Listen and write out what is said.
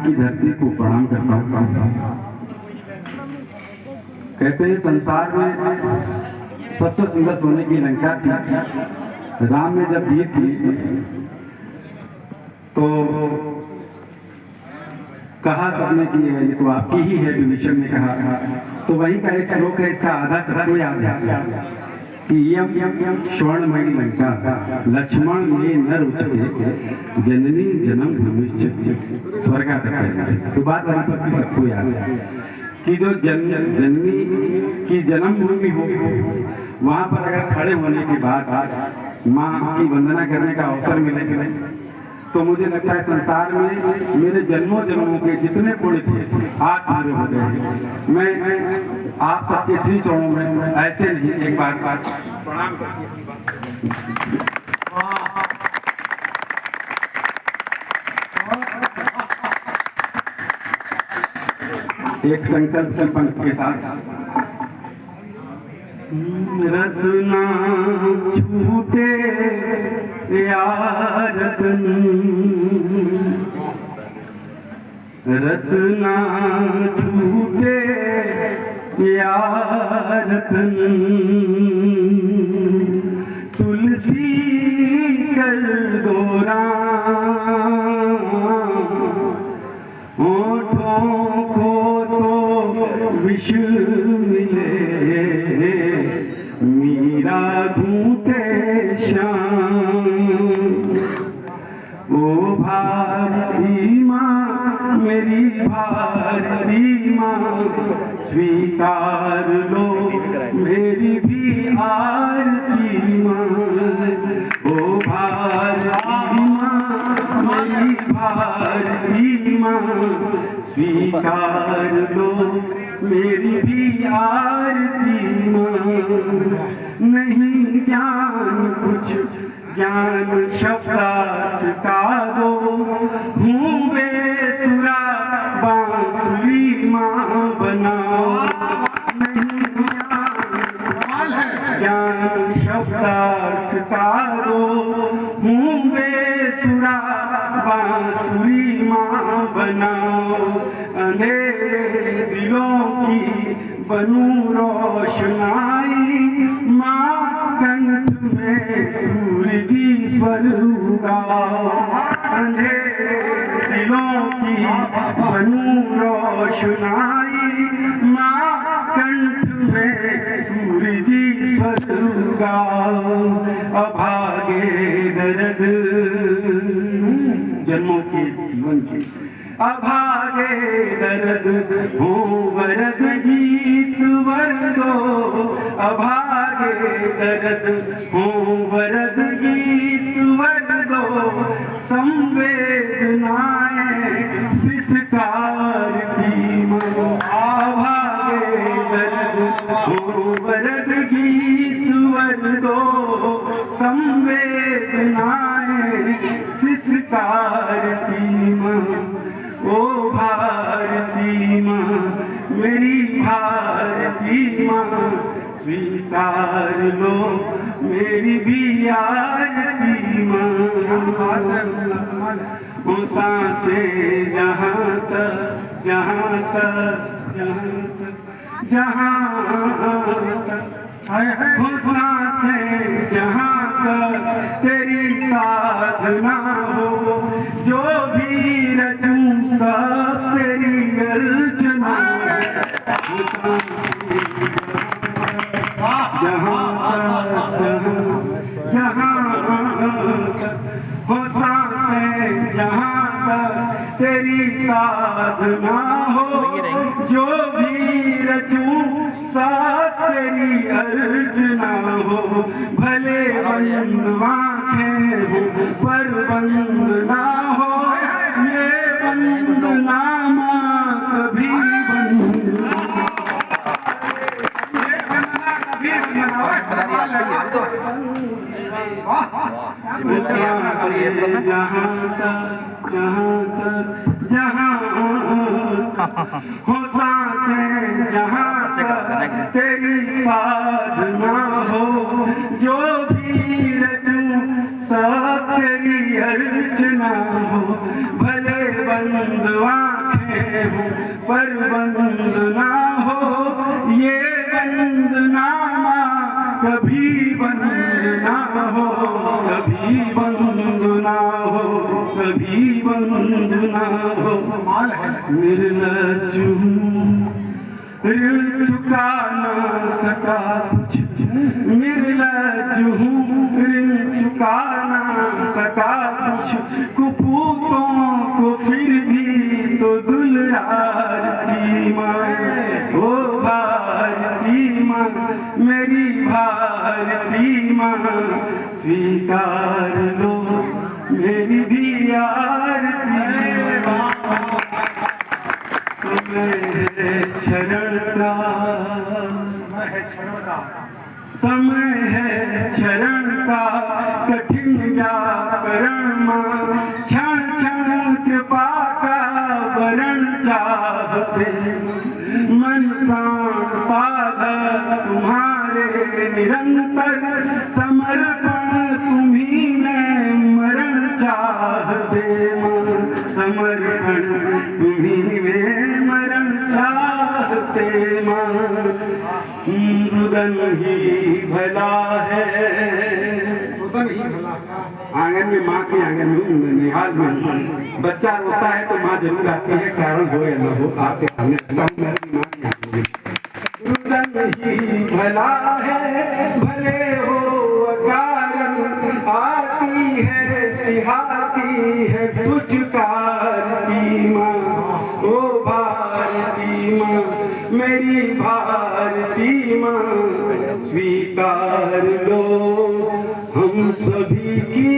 की धरती को प्रणाम करता हूँ। कहते हैं संसार में सबसे सुंदर सोने की लंका थी। राम ने जब जीत की तो कहा सबने कि ये तो आपकी ही है। विभीषण ने कहा तो वही का एक श्लोक है, इसका आधा सबको याद है कि यम स्वर्णमयी लंका लक्ष्मण में न रुचते जननी जन्म भूमिश्च स्वर्गात। तो बात वहां पर सबको याद है कि जो जननी की जन्म भूमि हो वहां पर अगर खड़े होने के बाद माँ की वंदना करने का अवसर मिले तो मुझे लगता है संसार में मेरे जन्मों जन्मों के जितने पुण्य थे आज पूरे हो गए। मैं आप सबके श्री चरणों में ऐसे नहीं एक बार प्रणाम एक संकल्प की पंक्ति के साथ। रत्ना छूटे यार रतन, रत्ना छूटे यार रतन, तुलसी कर दोरा होठों को तो विष मिले, मीरा घूटे श्याम। ओ भारती माँ मेरी भारती माँ, स्वीकार लो मेरी भी आरती माँ। ओ भारती माँ मेरी भारती माँ, स्वीकार लो मेरी भी आरती माँ। नहीं ज्ञान कुछ ज्ञान शब्दार्थ का दो, हूँ बेसुरा बांसुरी माँ बनाओ। नहीं ज्ञान शब्दार्थ का दो, हूँ बेसुरा बांसुरी माँ बनाओ। अंधेरे दिलों की बनूं रोशनाई, माँ कंठ में सूरजीश्वर उगाओ। अंधेरे दिलों की बनूं रोशनाई, माँ कंठ में सूरजीश्वर उगाओ। अभागे दर्द जन्मों के जीवन के, अभागे दर्द हो वरद गीत वर दो। अभागे दर्द हो वरद गीत वर दो, संवेदनाएं सिसकार की माँ। अभागे दर्द हो वरद गीत वर दो, संवेदनाएं सिसकार की माँ। ओ भारती माँ मेरी भारती माँ, स्वीकार लो मेरी भी आरती माँ। वो सांसें जहाँ तक जहाँ तक जहाँ तक, वो सांसें जहाँ तक तेरी साधना हो, जो भी रचूं सब तेरी अर्चना। जहाँ हो सांसें जहाँ तक तेरी साधना हो, जो भी रचूं सब तेरी अर्चना हो। भले बंद आँखें हो पर बंद ना हो, ये बंद नामा कभी बंद जहाँ हो सांसें जहाँ तक तेरी साधना हो, जो भी रचूं सब तेरी अर्चना हो। भले बंद बंद ना हो ये बंदनामा, कभी बंद ना हो, कभी बंद ना हो, कभी बंद ना हो। निर्लज हूँ ऋण चुका ना सका कुछ, निर्लज हूँ ऋण चुका ना सका कुछ, कुपूतों को फिर भी तो दुलारती माँ, ओ भारती माँ, मेरी भारती माँ, स्वीकार लो मेरी भी आरती माँ। शरण का समय है क्षरण का, कठिन व्याकरण माँ, क्षण क्षण कृपा का वरण चाहते, मन प्राण साधक तुम्हारे निरंतर, समर्पण तुम्ही में मरण चाहते माँ, समर्पण तुम्ही में मरण चाहते माँ। रुदन ही भला है, रुदन ही भला। आंगन में माँ के आंगन में निहाल में बच्चा रोता है तो माँ जरूर आती है, कारण हो या न हो आपके सामने रुदन ही भला है, भले हो अकारण, आती है सिहाती है पुचकारती माँ, ओ भारती माँ, मेरी भारती माँ, स्वीकार लो हम सभी की